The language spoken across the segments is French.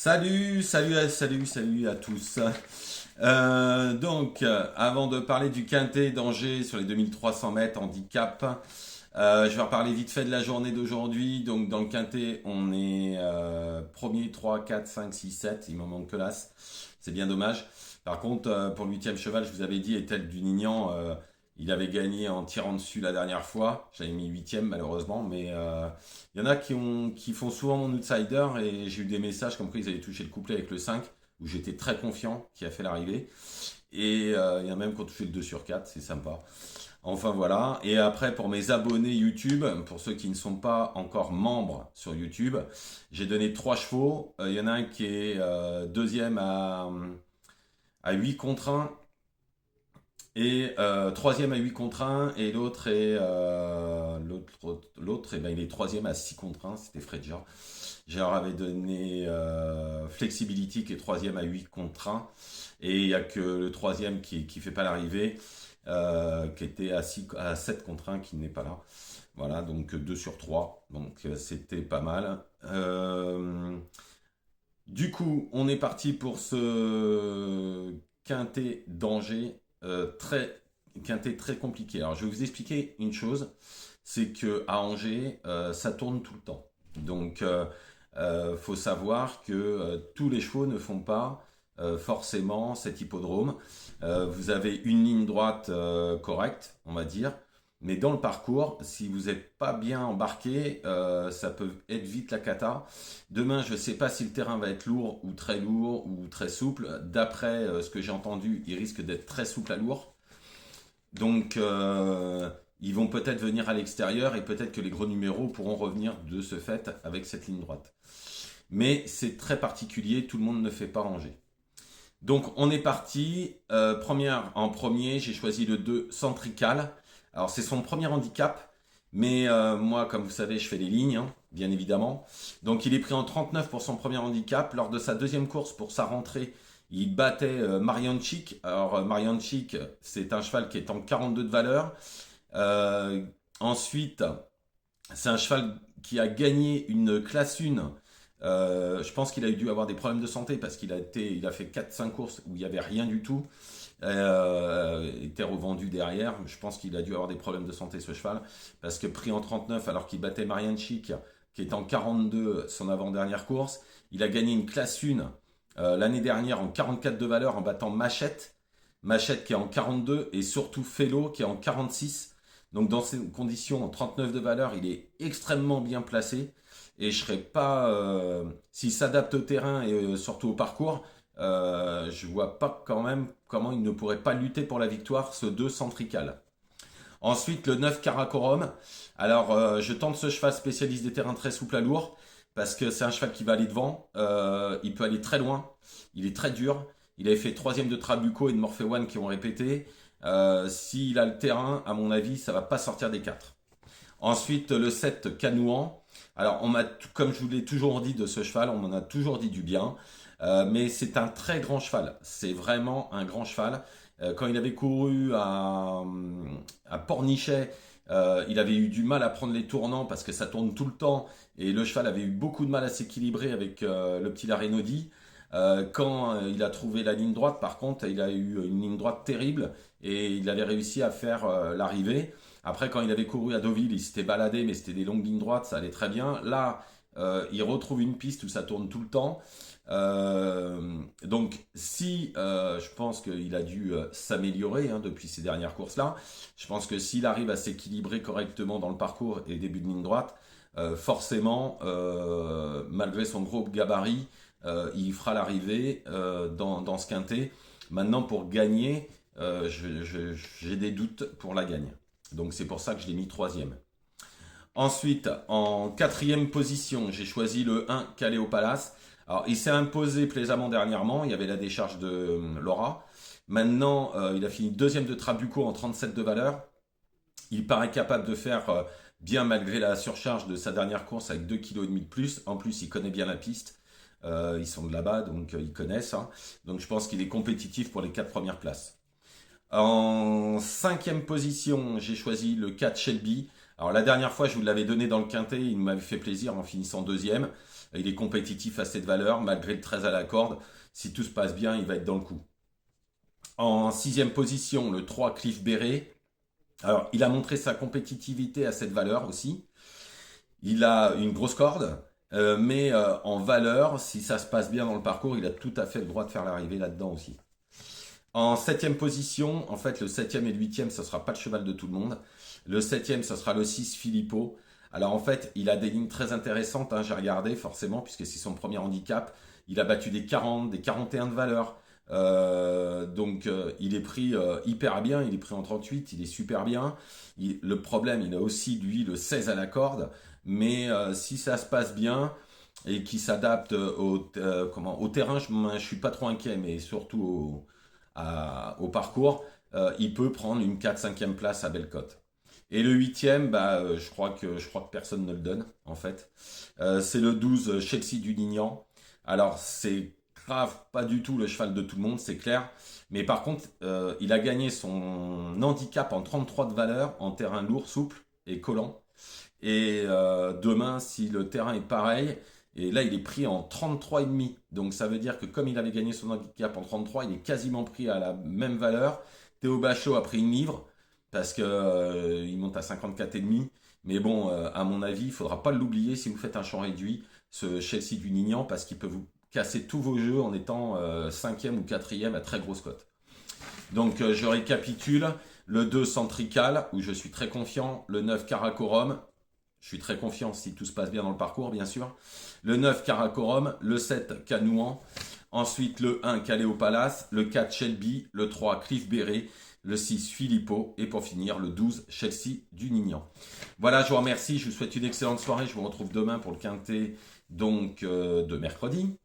Salut à tous. Avant de parler du quintet d'Angers sur les 2300 mètres handicap, je vais reparler vite fait de la journée d'aujourd'hui. Donc, dans le quintet, on est premier, 3, 4, 5, 6, 7. Il m'en manque que l'As. C'est bien dommage. Par contre, pour le huitième cheval, je vous avais dit, Etel du Nignan, il avait gagné en tirant dessus la dernière fois. J'avais mis huitième malheureusement, mais il y en a qui font souvent mon outsider et j'ai eu des messages comme quoi ils avaient touché le couplet avec le 5 où j'étais très confiant qui a fait l'arrivée. Et il y en a même qui ont touché le 2 sur 4, c'est sympa. Enfin voilà. Et après, pour mes abonnés YouTube, pour ceux qui ne sont pas encore membres sur YouTube, j'ai donné trois chevaux. Il y en a un qui est deuxième à 8 contre 1 et troisième à 8 contre 1 et l'autre est l'autre eh ben, il est troisième à 6 contre 1, c'était Fredja. Je leur avais donné Flexibility qui est troisième à 8 contre 1 et il n'y a que le troisième qui fait pas l'arrivée qui était à 7 contre 1 qui n'est pas là. Voilà, donc 2 sur 3, donc c'était pas mal. Du coup, on est parti pour ce quintet d'Angers, quintet très compliqué. Alors, je vais vous expliquer une chose, c'est que à Angers, ça tourne tout le temps. Donc, faut savoir que tous les chevaux ne font pas forcément cet hippodrome. Vous avez une ligne droite correcte, on va dire. Mais dans le parcours, si vous n'êtes pas bien embarqué, ça peut être vite la cata. Demain, je ne sais pas si le terrain va être lourd ou très souple. D'après ce que j'ai entendu, il risque d'être très souple à lourd. Donc, ils vont peut-être venir à l'extérieur et peut-être que les gros numéros pourront revenir de ce fait avec cette ligne droite. Mais c'est très particulier, tout le monde ne fait pas ranger. Donc, on est parti. En premier, j'ai choisi le 2 Centrical. Alors c'est son premier handicap, mais moi, comme vous savez, je fais les lignes, hein, bien évidemment. Donc il est pris en 39 pour son premier handicap. Lors de sa deuxième course, pour sa rentrée, il battait Marion Chic. Alors Marion Chic, c'est un cheval qui est en 42 de valeur. Euh, Ensuite, c'est un cheval qui a gagné une classe 1. Je pense qu'il a dû avoir des problèmes de santé parce il a fait 4-5 courses où il n'y avait rien du tout. Était revendu derrière. Je pense qu'il a dû avoir des problèmes de santé ce cheval parce que pris en 39 alors qu'il battait Marianne Chic qui est en 42 son avant-dernière course, il a gagné une classe 1 l'année dernière en 44 de valeur en battant Machette qui est en 42 et surtout Fellow qui est en 46. Donc dans ces conditions en 39 de valeur, il est extrêmement bien placé et je serais pas s'il s'adapte au terrain et surtout au parcours, je vois pas quand même comment il ne pourrait pas lutter pour la victoire, ce 2 Centrical. Ensuite, le 9 Karakorum. Alors, je tente ce cheval spécialiste des terrains très souples à lourd, parce que c'est un cheval qui va aller devant. Il peut aller très loin. Il est très dur. Il avait fait troisième de Trabuco et de Morphe One qui ont répété. S'il a le terrain, à mon avis, ça va pas sortir des 4. Ensuite, le 7 Canouan. Alors, comme je vous l'ai toujours dit de ce cheval, on m'en a toujours dit du bien. Mais c'est un très grand cheval. C'est vraiment un grand cheval. Quand il avait couru à Pornichet, il avait eu du mal à prendre les tournants parce que ça tourne tout le temps. Et le cheval avait eu beaucoup de mal à s'équilibrer avec le petit Larenodi. Quand il a trouvé la ligne droite, par contre, il a eu une ligne droite terrible et il avait réussi à faire l'arrivée. Après, quand il avait couru à Deauville, il s'était baladé, mais c'était des longues lignes droites, ça allait très bien. Là, il retrouve une piste où ça tourne tout le temps. Donc, si je pense qu'il a dû s'améliorer hein, depuis ces dernières courses-là, je pense que s'il arrive à s'équilibrer correctement dans le parcours et début de ligne droite, forcément, malgré son gros gabarit, il fera l'arrivée dans ce quintet. Maintenant, pour gagner, j'ai des doutes pour la gagne. Donc, c'est pour ça que je l'ai mis troisième. Ensuite, en quatrième position, j'ai choisi le 1 Calais au Palace. Alors, il s'est imposé plaisamment dernièrement. Il y avait la décharge de Laura. Maintenant, il a fini deuxième de Trabuco en 37 de valeur. Il paraît capable de faire bien malgré la surcharge de sa dernière course avec 2,5 kg de plus. En plus, il connaît bien la piste. Ils sont de là-bas, donc ils connaissent. Hein. Donc, je pense qu'il est compétitif pour les 4 premières places. En cinquième position, j'ai choisi le 4 Shelby. Alors la dernière fois, je vous l'avais donné dans le quintet, il m'avait fait plaisir en finissant deuxième. Il est compétitif à cette valeur, malgré le 13 à la corde. Si tout se passe bien, il va être dans le coup. En sixième position, le 3 Cliff Beret. Alors, il a montré sa compétitivité à cette valeur aussi. Il a une grosse corde, mais en valeur, si ça se passe bien dans le parcours, il a tout à fait le droit de faire l'arrivée là-dedans aussi. En septième position, en fait, le septième et le huitième, ce sera pas le cheval de tout le monde. Le septième, ce sera le 6 Filippo. Alors en fait, il a des lignes très intéressantes, hein, j'ai regardé forcément, puisque c'est son premier handicap. Il a battu des 40, des 41 de valeur. Donc il est pris hyper bien, il est pris en 38, il est super bien. Le problème, il a aussi lui le 16 à la corde, mais si ça se passe bien et qu'il s'adapte au terrain, je suis pas trop inquiet, mais surtout au parcours, il peut prendre une 4-5e place à belle cote. Et le huitième, je crois que personne ne le donne en fait. C'est le 12 Chelsea du Nignan. Alors c'est grave, pas du tout le cheval de tout le monde, c'est clair. Mais par contre, il a gagné son handicap en 33 de valeur, en terrain lourd, souple et collant. Et demain, si le terrain est pareil, et là il est pris en 33,5. Donc ça veut dire que comme il avait gagné son handicap en 33, il est quasiment pris à la même valeur. Théo Bachot a pris une livre, parce que il monte à 54,5. Mais bon, à mon avis, il ne faudra pas l'oublier si vous faites un champ réduit, ce Chelsea du Nignan, parce qu'il peut vous casser tous vos jeux en étant 5e ou 4e à très grosse cote. Donc je récapitule, le 2 Centrical, où je suis très confiant, le 9 Karakorum, je suis très confiant si tout se passe bien dans le parcours, bien sûr, le 9 Karakorum, le 7 Canouan, ensuite le 1 Caléo Palace, le 4 Shelby, le 3 Cliff Beret, le 6 Filippo et pour finir le 12 Chelsea du Nignan. Voilà, je vous remercie, je vous souhaite une excellente soirée, je vous retrouve demain pour le quintet donc de mercredi.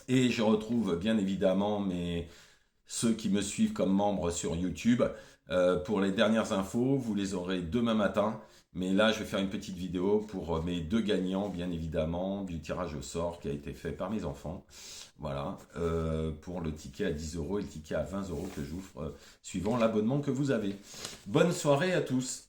Et je retrouve bien évidemment ceux qui me suivent comme membres sur YouTube. Pour les dernières infos, vous les aurez demain matin. Mais là, je vais faire une petite vidéo pour mes deux gagnants, bien évidemment, du tirage au sort qui a été fait par mes enfants. Voilà, pour le ticket à 10 € et le ticket à 20 € que j'offre suivant l'abonnement que vous avez. Bonne soirée à tous.